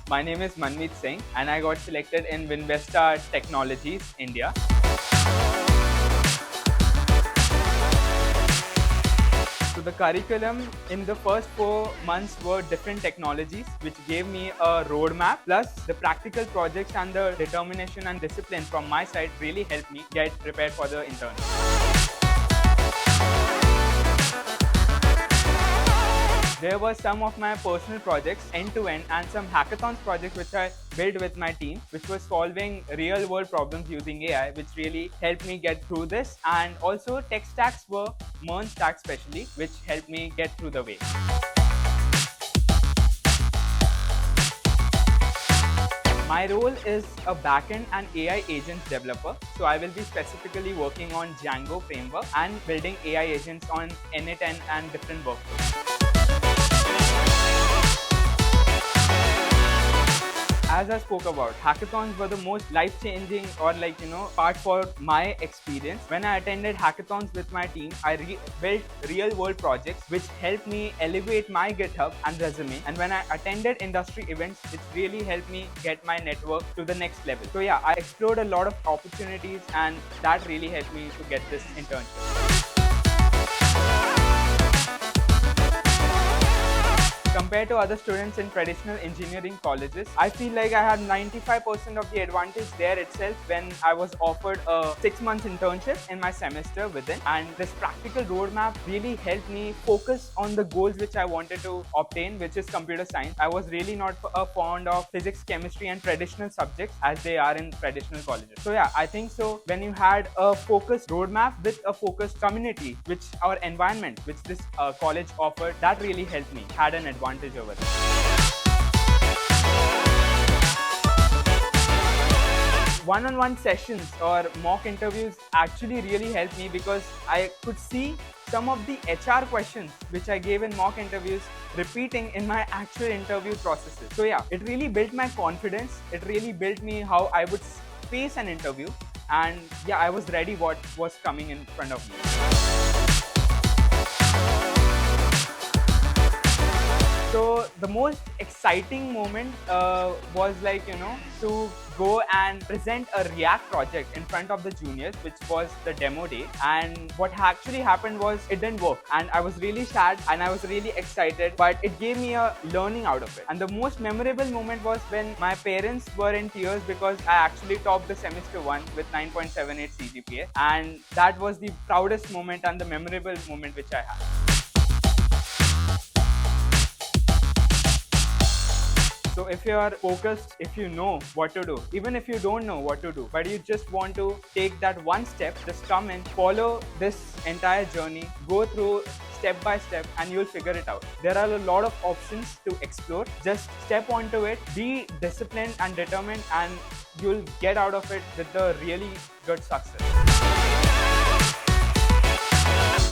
My name is Manmeet Singh and I got selected in Winvesta Technologies India. So the curriculum in the first 4 months were different technologies which gave me a roadmap, plus the practical projects and the determination and discipline from my side really helped me get prepared for the internship. There were some of my personal projects end-to-end and some hackathons projects which I built with my team, which was solving real-world problems using AI, which really helped me get through this. And also tech stacks were MERN stack specially, which helped me get through the way. My role is a Backend and AI Agents Developer. So I will be specifically working on Django framework and building AI agents on init and different workflows. As I spoke about, hackathons were the most life-changing or part for my experience. When I attended hackathons with my team, I built real-world projects which helped me elevate my GitHub and resume. And when I attended industry events, it really helped me get my network to the next level. So yeah, I explored a lot of opportunities and that really helped me to get this internship. Compared to other students in traditional engineering colleges, I feel like I had 95% of the advantage there itself when I was offered a 6-month internship in my semester within. And this practical roadmap really helped me focus on the goals which I wanted to obtain, which is computer science. I was really not fond of physics, chemistry and traditional subjects as they are in traditional colleges. So yeah, I think so when you had a focused roadmap with a focused community, which our environment, which this college offered, that really helped me, had an advantage over it. One-on-one sessions or mock interviews actually really helped me because I could see some of the HR questions which I gave in mock interviews repeating in my actual interview processes. So yeah, it really built my confidence. It really built me how I would face an interview, and yeah, I was ready what was coming in front of me. So the most exciting moment was to go and present a React project in front of the juniors, which was the demo day. And what actually happened was it didn't work. And I was really sad and I was really excited, but it gave me a learning out of it. And the most memorable moment was when my parents were in tears because I actually topped the semester 1 with 9.78 CGPA. And that was the proudest moment and the memorable moment which I had. So if you are focused, if you know what to do, even if you don't know what to do, but you just want to take that one step, just come in, follow this entire journey, go through step by step and you'll figure it out. There are a lot of options to explore. Just step onto it, be disciplined and determined, and you'll get out of it with a really good success.